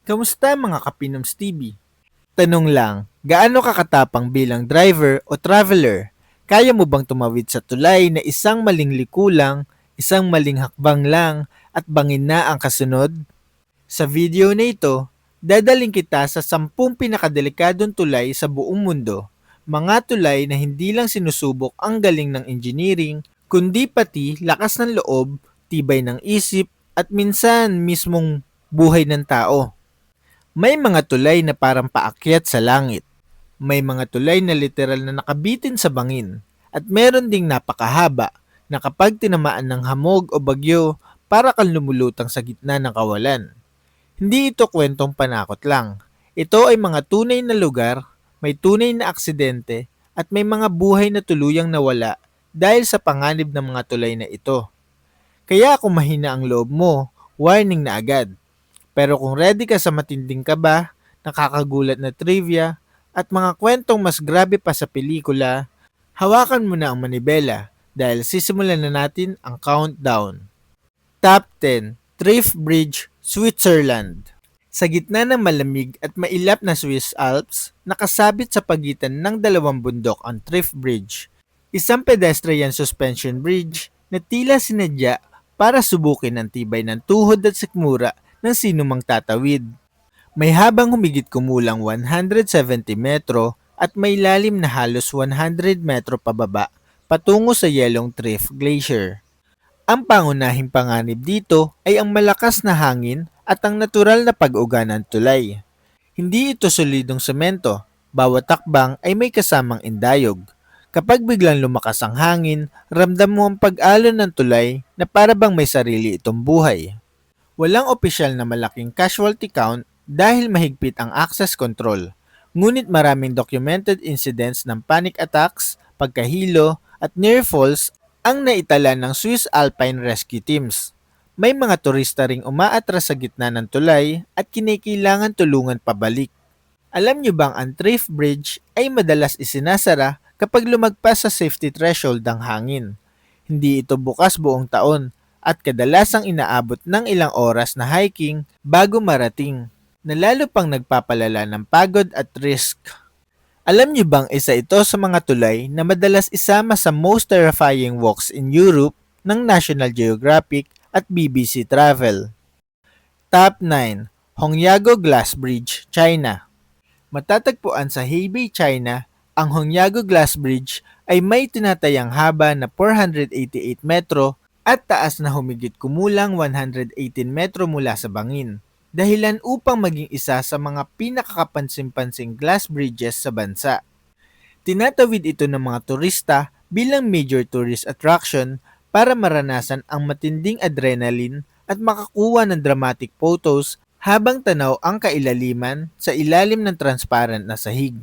Kamusta mga Kapinoms TV? Tanong lang, gaano ka katapang bilang driver o traveler? Kaya mo bang tumawid sa tulay na isang maling likulang, isang maling hakbang lang, at bangin na ang kasunod? Sa video na ito, dadaling kita sa 10 pinakadelikadong tulay sa buong mundo. Mga tulay na hindi lang sinusubok ang galing ng engineering, kundi pati lakas ng loob, tibay ng isip, at minsan mismong buhay ng tao. May mga tulay na parang paakyat sa langit. May mga tulay na literal na nakabitin sa bangin. At meron ding napakahaba na kapag tinamaan ng hamog o bagyo, para kang lumulutang sa gitna ng kawalan. Hindi ito kwentong panakot lang. Ito ay mga tunay na lugar, may tunay na aksidente, at may mga buhay na tuluyang nawala dahil sa panganib ng mga tulay na ito. Kaya kung mahina ang loob mo, warning na agad. Pero kung ready ka sa matinding kaba, nakakagulat na trivia, at mga kwentong mas grabe pa sa pelikula, hawakan mo na ang manibela dahil sisimulan na natin ang countdown. Top 10, Thrift Bridge, Switzerland. Sa gitna ng malamig at mailap na Swiss Alps, nakasabit sa pagitan ng dalawang bundok ang Thrift Bridge, isang pedestrian suspension bridge na tila sinadya para subukin ang tibay ng tuhod at sikmura ng sinumang tatawid. May habang humigit kumulang 170 metro at may lalim na halos 100 metro pababa patungo sa Yellow Thrift Glacier. Ang pangunahing panganib dito ay ang malakas na hangin at ang natural na pag-uga ng tulay. Hindi ito solidong semento, bawat takbang ay may kasamang indayog. Kapag biglang lumakas ang hangin, ramdam mo ang pag-alon ng tulay na para bang may sarili itong buhay. Walang opisyal na malaking casualty count dahil mahigpit ang access control. Ngunit maraming documented incidents ng panic attacks, pagkahilo, at near falls ang naitala ng Swiss Alpine Rescue Teams. May mga turista ring umaatras sa gitna ng tulay at kinikailangan tulungan pabalik. Alam niyo bang ang Thrift Bridge ay madalas isinasara kapag lumagpas sa safety threshold ng hangin? Hindi ito bukas buong taon at kadalasang inaabot ng ilang oras na hiking bago marating, na lalo pang nagpapalala ng pagod at risk. Alam niyo bang isa ito sa mga tulay na madalas isama sa most terrifying walks in Europe ng National Geographic at BBC Travel? Top 9. Hongyago Glass Bridge, China. Matatagpuan sa Hebei, China, ang Hongyago Glass Bridge ay may tinatayang haba na 488 metro at taas na humigit kumulang 118 metro mula sa bangin, dahilan upang maging isa sa mga pinakakapansin-pansing glass bridges sa bansa. Tinatawid ito ng mga turista bilang major tourist attraction para maranasan ang matinding adrenaline at makakuha ng dramatic photos habang tanaw ang kailaliman sa ilalim ng transparent na sahig.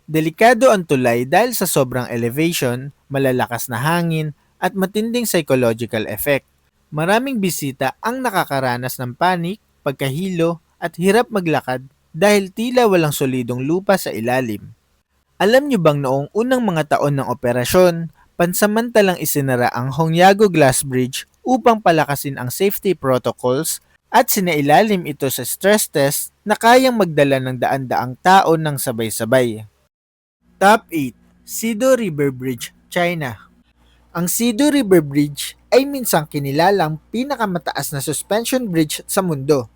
Delikado ang tulay dahil sa sobrang elevation, malalakas na hangin, at matinding psychological effect. Maraming bisita ang nakakaranas ng panik, pagkahilo, at hirap maglakad dahil tila walang solidong lupa sa ilalim. Alam niyo bang noong unang mga taon ng operasyon, pansamantalang isinara ang Hongyago Glass Bridge upang palakasin ang safety protocols at sinailalim ito sa stress test na kayang magdala ng daan-daang tao ng sabay-sabay. Top 8. Sido River Bridge, China. Ang Sido River Bridge ay minsang kinilalang pinakamataas na suspension bridge sa mundo.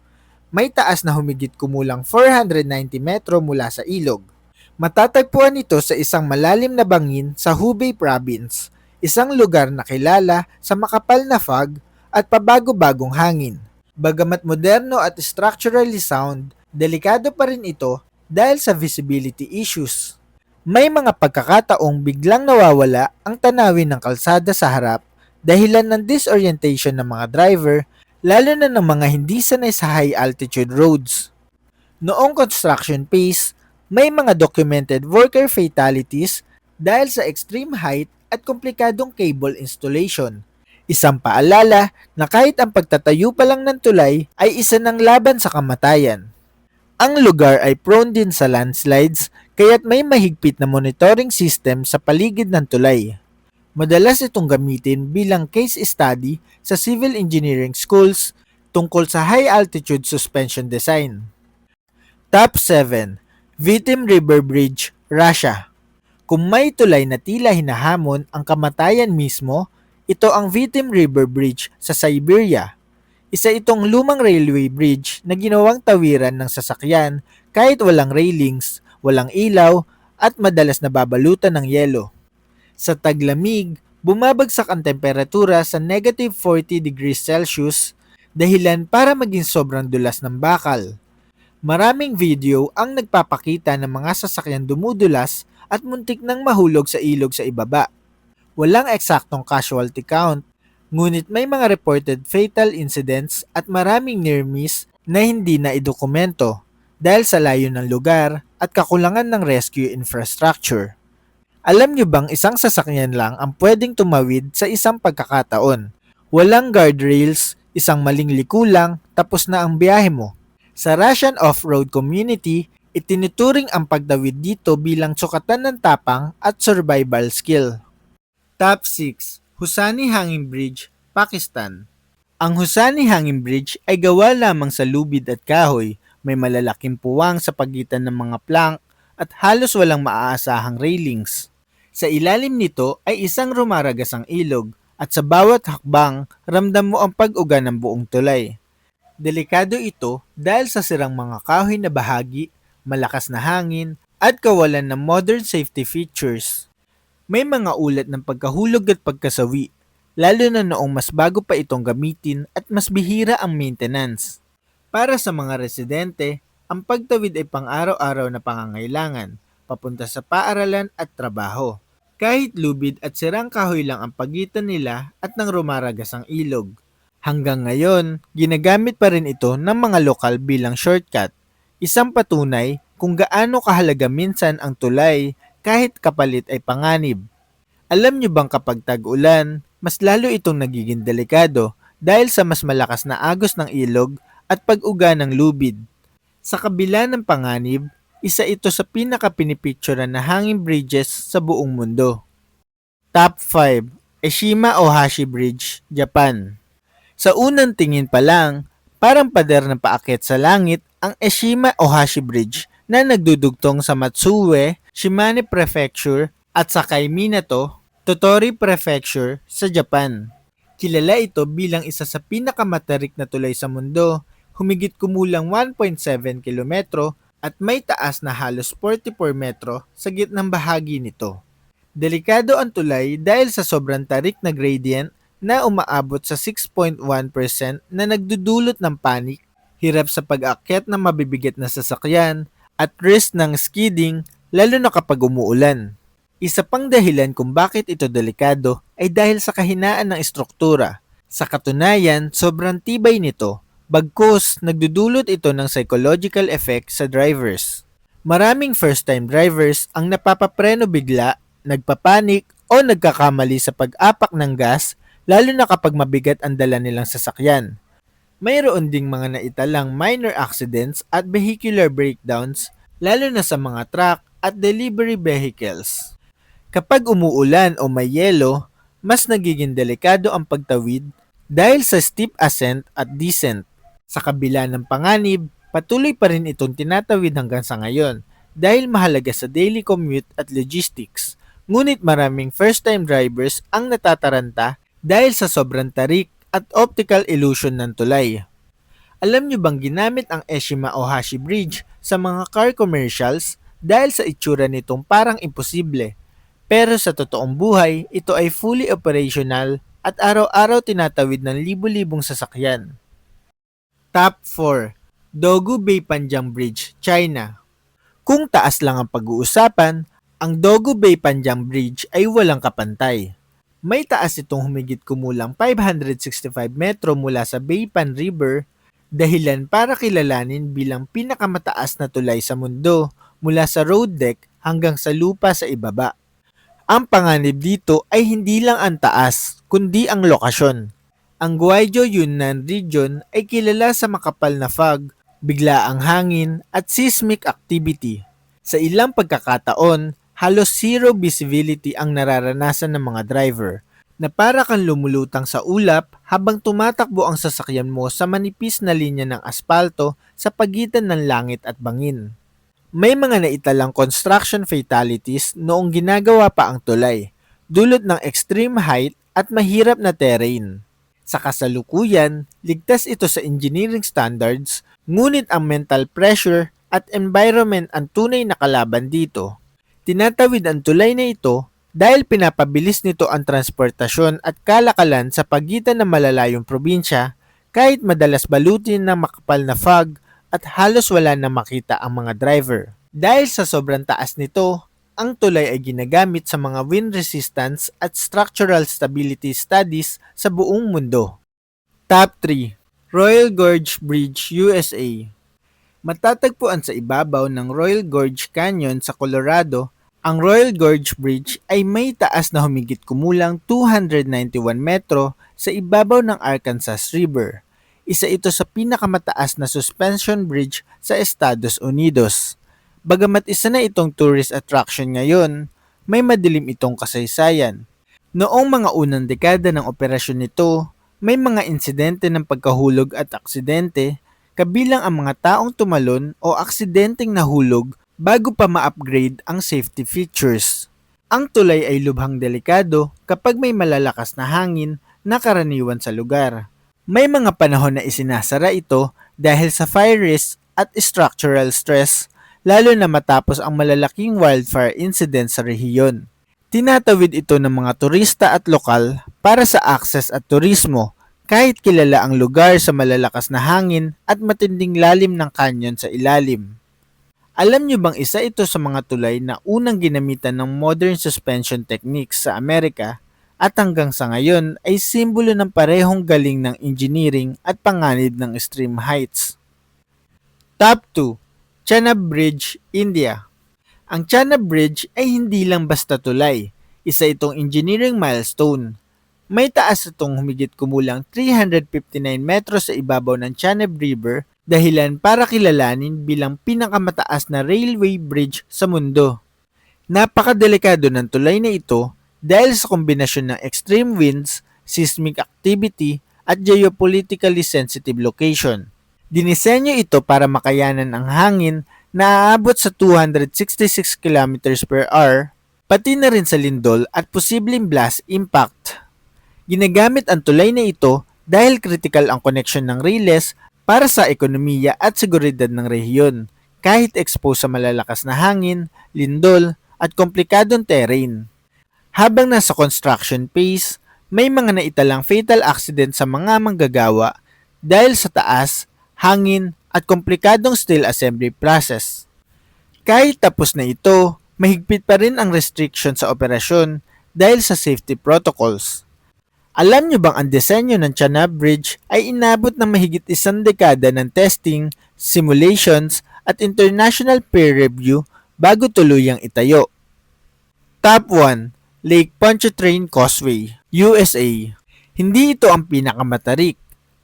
May taas na humigit kumulang 490 metro mula sa ilog. Matatagpuan ito sa isang malalim na bangin sa Hubei Province, isang lugar na kilala sa makapal na fog at pabago-bagong hangin. Bagamat moderno at structurally sound, delikado pa rin ito dahil sa visibility issues. May mga pagkakataong biglang nawawala ang tanawin ng kalsada sa harap dahilan ng disorientation ng mga driver, lalo na ng mga hindi sanay sa high altitude roads. Noong construction phase, may mga documented worker fatalities dahil sa extreme height at komplikadong cable installation. Isang paalala na kahit ang pagtatayo pa lang ng tulay ay isa ng laban sa kamatayan. Ang lugar ay prone din sa landslides kaya't may mahigpit na monitoring system sa paligid ng tulay. Madalas itong gamitin bilang case study sa civil engineering schools tungkol sa high altitude suspension design. Top 7. Vitim River Bridge, Russia. Kung may tulay na tila hinahamon ang kamatayan mismo, ito ang Vitim River Bridge sa Siberia. Isa itong lumang railway bridge na ginawang tawiran ng sasakyan kahit walang railings, walang ilaw, at madalas nababalutan ng yelo. Sa taglamig, bumabagsak ang temperatura sa negative 40 degrees Celsius dahilan para maging sobrang dulas ng bakal. Maraming video ang nagpapakita ng mga sasakyan dumudulas at muntik nang mahulog sa ilog sa ibaba. Walang eksaktong casualty count, ngunit may mga reported fatal incidents at maraming near miss na hindi na idokumento dahil sa layo ng lugar at kakulangan ng rescue infrastructure. Alam nyo bang isang sasakyan lang ang pwedeng tumawid sa isang pagkakataon? Walang guardrails, isang maling liko lang, tapos na ang biyahe mo. Sa Russian off-road community, itinuturing ang pagtawid dito bilang sukatan ng tapang at survival skill. Top 6. Hosani Hanging Bridge, Pakistan. Ang Hosani Hanging Bridge ay gawa lamang sa lubid at kahoy, may malalaking puwang sa pagitan ng mga plank at halos walang maaasahang railings. Sa ilalim nito ay isang rumaragasang ilog at sa bawat hakbang ramdam mo ang pag-uga ng buong tulay. Delikado ito dahil sa sirang mga kahoy na bahagi, malakas na hangin, at kawalan ng modern safety features. May mga ulat ng pagkahulog at pagkasawi, lalo na noong mas bago pa itong gamitin at mas bihira ang maintenance. Para sa mga residente, ang pagtawid ay pang-araw-araw na pangangailangan, papunta sa paaralan at trabaho. Kahit lubid at sirang kahoy lang ang pagitan nila at ng rumaragas ang ilog. Hanggang ngayon, ginagamit pa rin ito ng mga lokal bilang shortcut. Isang patunay kung gaano kahalaga minsan ang tulay kahit kapalit ay panganib. Alam nyo bang kapag tag-ulan, mas lalo itong nagiging delikado dahil sa mas malakas na agos ng ilog at pag-uga ng lubid. Sa kabila ng panganib, isa ito sa pinaka-pinipicturean na hanging bridges sa buong mundo. Top 5. Eshima Ohashi Bridge, Japan. Sa unang tingin pa lang, parang pader ng paakyat sa langit ang Eshima Ohashi Bridge na nagdudugtong sa Matsue, Shimane Prefecture at Sakai Minato, Tottori Prefecture sa Japan. Kilala ito bilang isa sa pinakamatarik na tulay sa mundo, humigit kumulang 1.7 kilometro at may taas na halos 44 metro sa gitnang bahagi nito. Delikado ang tulay dahil sa sobrang tarik na gradient na umaabot sa 6.1% na nagdudulot ng panik, hirap sa pag-akyat ng mabibigat na sasakyan, at risk ng skidding lalo na kapag umuulan. Isa pang dahilan kung bakit ito delikado ay dahil sa kahinaan ng estruktura. Sa katunayan, sobrang tibay nito, bagkus nagdudulot ito ng psychological effect sa drivers. Maraming first-time drivers ang napapapreno bigla, nagpapanik o nagkakamali sa pag-apak ng gas lalo na kapag mabigat ang dala nilang sasakyan. Mayroon ding mga naitalang minor accidents at vehicular breakdowns lalo na sa mga truck at delivery vehicles. Kapag umuulan o may yelo, mas nagiging delikado ang pagtawid dahil sa steep ascent at descent. Sa kabila ng panganib, patuloy pa rin itong tinatawid hanggang sa ngayon dahil mahalaga sa daily commute at logistics. Ngunit maraming first-time drivers ang natataranta dahil sa sobrang tarik at optical illusion ng tulay. Alam nyo bang ginamit ang Eshima Ohashi Bridge sa mga car commercials dahil sa itsura nitong parang imposible? Pero sa totoong buhay, ito ay fully operational at araw-araw tinatawid ng libu-libong sasakyan. Top 4. Dogu Bay Panjang Bridge, China. Kung taas lang ang pag-uusapan, ang Dogu Bay Panjang Bridge ay walang kapantay. May taas itong humigit kumulang 565 metro mula sa Baypan River, dahilan para kilalanin bilang pinakamataas na tulay sa mundo mula sa road deck hanggang sa lupa sa ibaba. Ang panganib dito ay hindi lang ang taas, kundi ang lokasyon. Ang Guizhou Yunnan region ay kilala sa makapal na fog, biglaang hangin at seismic activity. Sa ilang pagkakataon, halos zero visibility ang nararanasan ng mga driver. na para kang lumulutang sa ulap habang tumatakbo ang sasakyan mo sa manipis na linya ng aspalto sa pagitan ng langit at bangin. May mga naitalang construction fatalities noong ginagawa pa ang tulay, dulot ng extreme height at mahirap na terrain. Sa kasalukuyan, ligtas ito sa engineering standards, ngunit ang mental pressure at environment ang tunay na kalaban dito. Tinatawid ang tulay na ito dahil pinapabilis nito ang transportasyon at kalakalan sa pagitan ng malalayong probinsya kahit madalas balutin ng makapal na fog at halos wala na makita ang mga driver. Dahil sa sobrang taas nito, ang tulay ay ginagamit sa mga wind resistance at structural stability studies sa buong mundo. Top 3. Royal Gorge Bridge, USA. Matatagpuan sa ibabaw ng Royal Gorge Canyon sa Colorado, ang Royal Gorge Bridge ay may taas na humigit kumulang 291 metro sa ibabaw ng Arkansas River. Isa ito sa pinakamataas na suspension bridge sa Estados Unidos. Bagamat isa na itong tourist attraction ngayon, may madilim itong kasaysayan. Noong mga unang dekada ng operasyon nito, may mga insidente ng pagkahulog at aksidente, kabilang ang mga taong tumalon o aksidenteng nahulog bago pa ma-upgrade ang safety features. Ang tulay ay lubhang delikado kapag may malalakas na hangin na karaniwan sa lugar. May mga panahon na isinasara ito dahil sa fire risk at structural stress, lalo na matapos ang malalaking wildfire incident sa rehiyon. Tinatawid ito ng mga turista at lokal para sa access at turismo, kahit kilala ang lugar sa malalakas na hangin at matinding lalim ng canyon sa ilalim. Alam niyo bang isa ito sa mga tulay na unang ginamitan ng modern suspension techniques sa Amerika at hanggang sa ngayon ay simbolo ng parehong galing ng engineering at panganib ng extreme heights. Top 2. Chenab Bridge, India. Ang Chenab Bridge ay hindi lang basta tulay, isa itong engineering milestone. May taas itong humigit kumulang 359 metros sa ibabaw ng Chenab River, dahilan para kilalanin bilang pinakamataas na railway bridge sa mundo. Napakadelikado ng tulay na ito dahil sa kombinasyon ng extreme winds, seismic activity at geopolitically sensitive location. Dinisenyo ito para makayanan ang hangin na aabot sa 266 km per hour, pati na rin sa lindol at posibleng blast impact. Ginagamit ang tulay na ito dahil critical ang connection ng railes para sa ekonomiya at seguridad ng rehiyon, kahit exposed sa malalakas na hangin, lindol at komplikadong terrain. Habang nasa construction phase, may mga naitalang fatal accident sa mga manggagawa dahil sa taas, hangin at komplikadong steel assembly process. Kahit tapos na ito, mahigpit pa rin ang restriction sa operasyon dahil sa safety protocols. Alam niyo bang ang disenyo ng Chenab Bridge ay inabot ng mahigit isang dekada ng testing, simulations at international peer review bago tuluyang itayo? Top 1. Lake Pontchartrain Causeway, USA. Hindi ito ang pinakamatarik,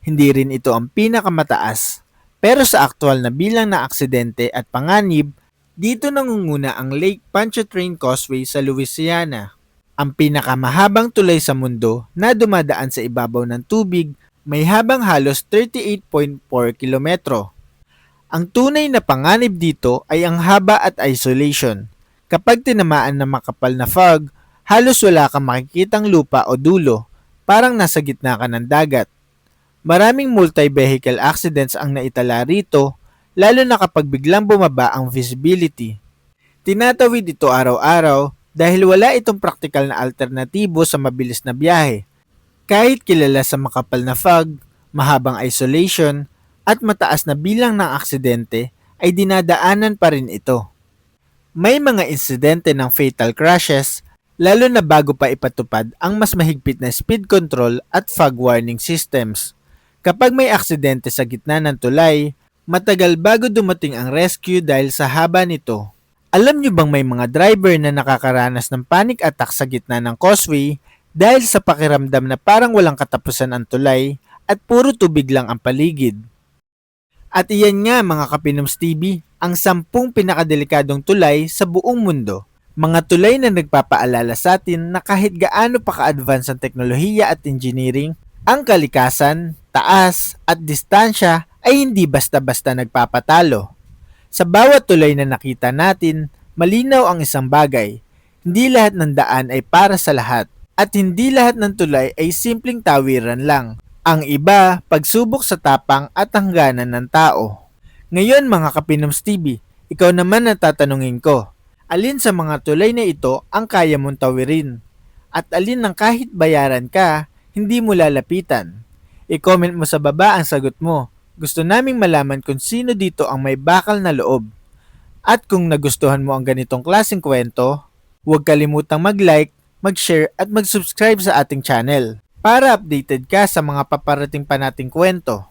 hindi rin ito ang pinakamataas, pero sa aktual na bilang na aksidente at panganib, dito nangunguna ang Lake Pontchartrain Causeway sa Louisiana. Ang pinakamahabang tulay sa mundo na dumadaan sa ibabaw ng tubig, may habang halos 38.4 kilometro. Ang tunay na panganib dito ay ang haba at isolation. Kapag tinamaan ng makapal na fog, halos wala kang makikitang lupa o dulo, parang nasa gitna ka ng dagat. Maraming multi-vehicle accidents ang naitala rito, lalo na kapag biglang bumaba ang visibility. Tinatawid ito araw-araw dahil wala itong praktikal na alternatibo sa mabilis na biyahe. Kahit kilala sa makapal na fog, mahabang isolation, at mataas na bilang ng aksidente, ay dinadaanan pa rin ito. May mga insidente ng fatal crashes, lalo na bago pa ipatupad ang mas mahigpit na speed control at fog warning systems. Kapag may aksidente sa gitna ng tulay, matagal bago dumating ang rescue dahil sa haba nito. Alam niyo bang may mga driver na nakakaranas ng panic attack sa gitna ng causeway dahil sa pakiramdam na parang walang katapusan ang tulay at puro tubig lang ang paligid? At iyan nga mga Kapinoms TV, ang 10 pinakadelikadong tulay sa buong mundo. Mga tulay na nagpapaalala sa atin na kahit gaano pa ka-advance ang teknolohiya at engineering, ang kalikasan, taas at distansya ay hindi basta-basta nagpapatalo. Sa bawat tulay na nakita natin, malinaw ang isang bagay. Hindi lahat ng daan ay para sa lahat at hindi lahat ng tulay ay simpleng tawiran lang. Ang iba, pagsubok sa tapang at hangganan ng tao. Ngayon mga Kapinoms TV, ikaw naman ang tatanungin ko. Alin sa mga tulay na ito ang kaya mong tawirin? At alin ng kahit bayaran ka, hindi mo lalapitan? I-comment mo sa baba ang sagot mo. Gusto naming malaman kung sino dito ang may bakal na loob. At kung nagustuhan mo ang ganitong klaseng kwento, huwag kalimutang mag-like, mag-share at mag-subscribe sa ating channel para updated ka sa mga paparating pa nating kwento.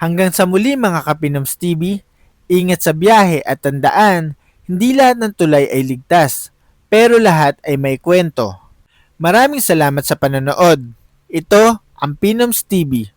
Hanggang sa muli mga Kapinoms TV, ingat sa biyahe at tandaan, hindi lahat ng tulay ay ligtas, pero lahat ay may kwento. Maraming salamat sa panonood. Ito ang Pinoms TV.